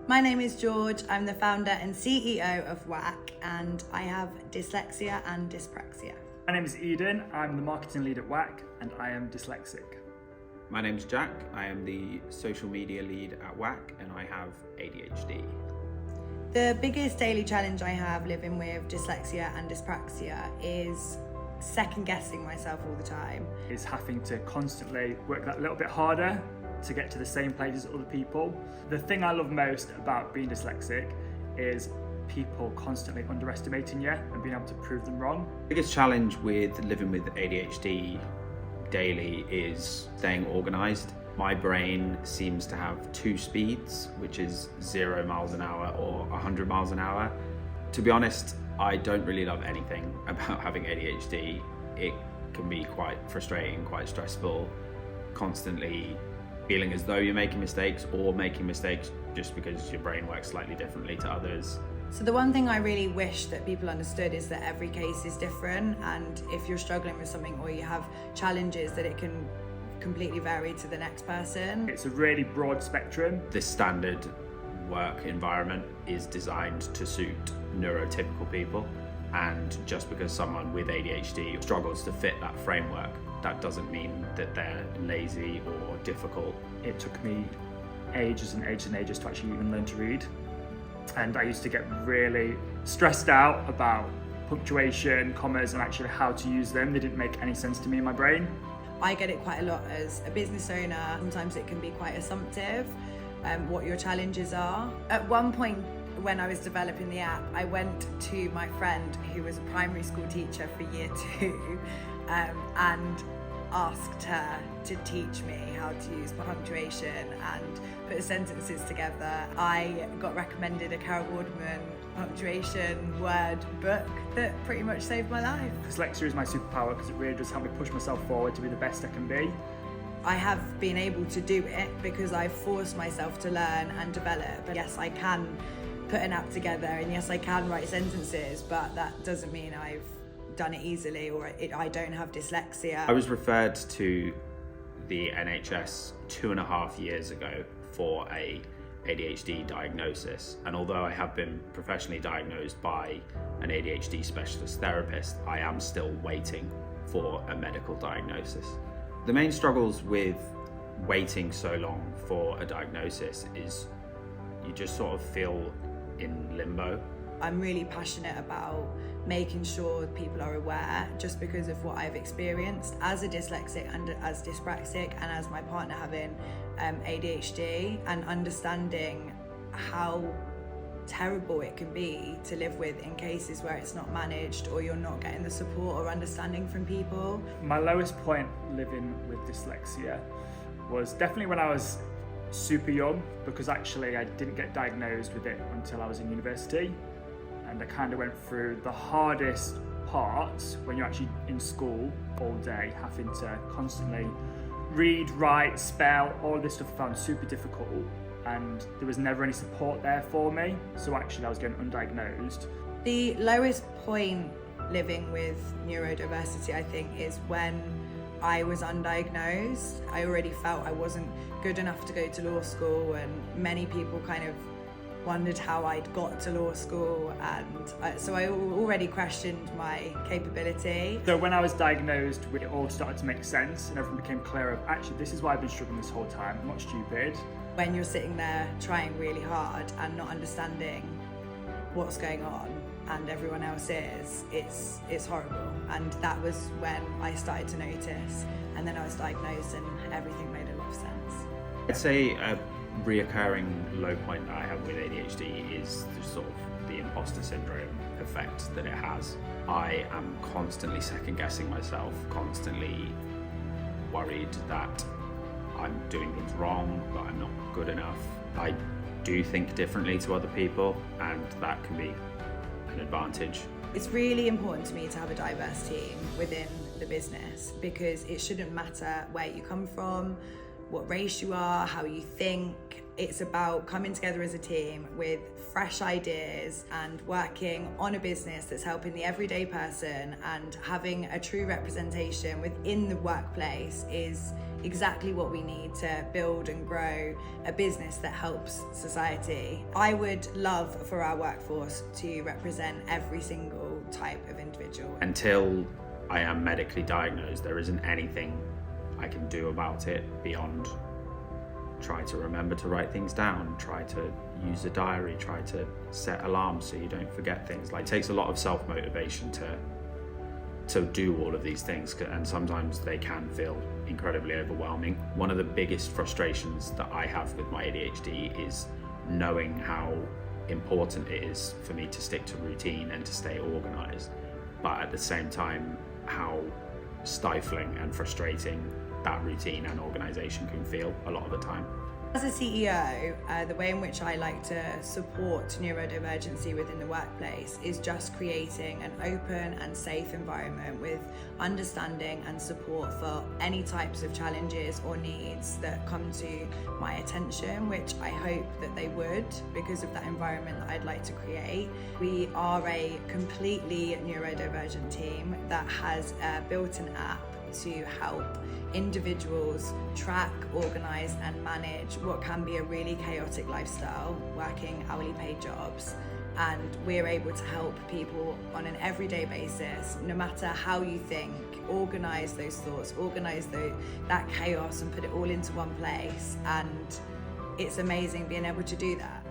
My name is George. I'm the founder and CEO of WAC, and I have dyslexia and dyspraxia. My name is Eden. I'm the marketing lead at WAC, and I am dyslexic. My name's Jack. I am the social media lead at WAC, and I have ADHD. The biggest daily challenge I have living with dyslexia and dyspraxia is second guessing myself all the time. Is having to constantly work that little bit harder to get to the same place as other people. The thing I love most about being dyslexic is people constantly underestimating you and being able to prove them wrong. The biggest challenge with living with ADHD daily is staying organised. My brain seems to have two speeds, which is 0 miles an hour or 100 miles an hour. To be honest, I don't really love anything about having ADHD. It can be quite frustrating, quite stressful, constantly feeling as though you're making mistakes or making mistakes just because your brain works slightly differently to others. So the one thing I really wish that people understood is that every case is different, and if you're struggling with something or you have challenges, that it can completely vary to the next person. It's a really broad spectrum. This standard work environment is designed to suit neurotypical people, and just because someone with ADHD struggles to fit that framework, that doesn't mean that they're lazy or difficult. It took me ages and ages and ages to actually even learn to read. And I used to get really stressed out about punctuation, commas, and actually how to use them. They didn't make any sense to me in my brain. I get it quite a lot as a business owner. Sometimes it can be quite assumptive, what your challenges are. At one point when I was developing the app, I went to my friend who was a primary school teacher for year 2 and asked her to teach me how to use punctuation and put sentences together. I got recommended a Carol Vorderman punctuation word book that pretty much saved my life. Dyslexia is my superpower because it really does help me push myself forward to be the best I can be. I have been able to do it because I've forced myself to learn and develop. And yes, I can put an app together, and yes, I can write sentences, but that doesn't mean I've done it easily or I don't have dyslexia. I was referred to the NHS 2.5 years ago for a ADHD diagnosis, and although I have been professionally diagnosed by an ADHD specialist therapist, I am still waiting for a medical diagnosis. The main struggles with waiting so long for a diagnosis is you just sort of feel in limbo. I'm really passionate about making sure people are aware, just because of what I've experienced as a dyslexic and as dyspraxic, and as my partner having ADHD, and understanding how terrible it can be to live with in cases where it's not managed or you're not getting the support or understanding from people. My lowest point living with dyslexia was definitely when I was super young, because actually I didn't get diagnosed with it until I was in university. And I kind of went through the hardest parts when you're actually in school all day, having to constantly read, write, spell, all this stuff I found super difficult, and there was never any support there for me, so actually I was getting undiagnosed. The lowest point living with neurodiversity, I think, is when I was undiagnosed. I already felt I wasn't good enough to go to law school, and many people kind of wondered how I'd got to law school, and so I already questioned my capability. So when I was diagnosed, it all started to make sense and everything became clear of, actually this is why I've been struggling this whole time, I'm not stupid. When you're sitting there trying really hard and not understanding what's going on and everyone else is, it's horrible. And that was when I started to notice, and then I was diagnosed and everything made a lot of sense. I'd say a reoccurring low point that I have with ADHD is sort of the imposter syndrome effect that it has. I am constantly second guessing myself, constantly worried that I'm doing things wrong, that I'm not good enough. I do think differently to other people, and that can be an advantage. It's really important to me to have a diverse team within the business, because it shouldn't matter where you come from, what race you are, how you think. It's about coming together as a team with fresh ideas and working on a business that's helping the everyday person, and having a true representation within the workplace is exactly what we need to build and grow a business that helps society. I would love for our workforce to represent every single type of individual. Until I am medically diagnosed, there isn't anything I can do about it beyond try to remember to write things down, try to use a diary, try to set alarms so you don't forget things. Like, it takes a lot of self-motivation to do all of these things, and sometimes they can feel incredibly overwhelming. One of the biggest frustrations that I have with my ADHD is knowing how important it is for me to stick to routine and to stay organized, but at the same time how stifling and frustrating that routine and organization can feel a lot of the time. As a CEO, the way in which I like to support neurodivergency within the workplace is just creating an open and safe environment with understanding and support for any types of challenges or needs that come to my attention, which I hope that they would, because of that environment that I'd like to create. We are a completely neurodivergent team that has built an app to help individuals track, organise and manage what can be a really chaotic lifestyle, working hourly paid jobs. And we're able to help people on an everyday basis, no matter how you think, organise those thoughts, organise that chaos and put it all into one place. And it's amazing being able to do that.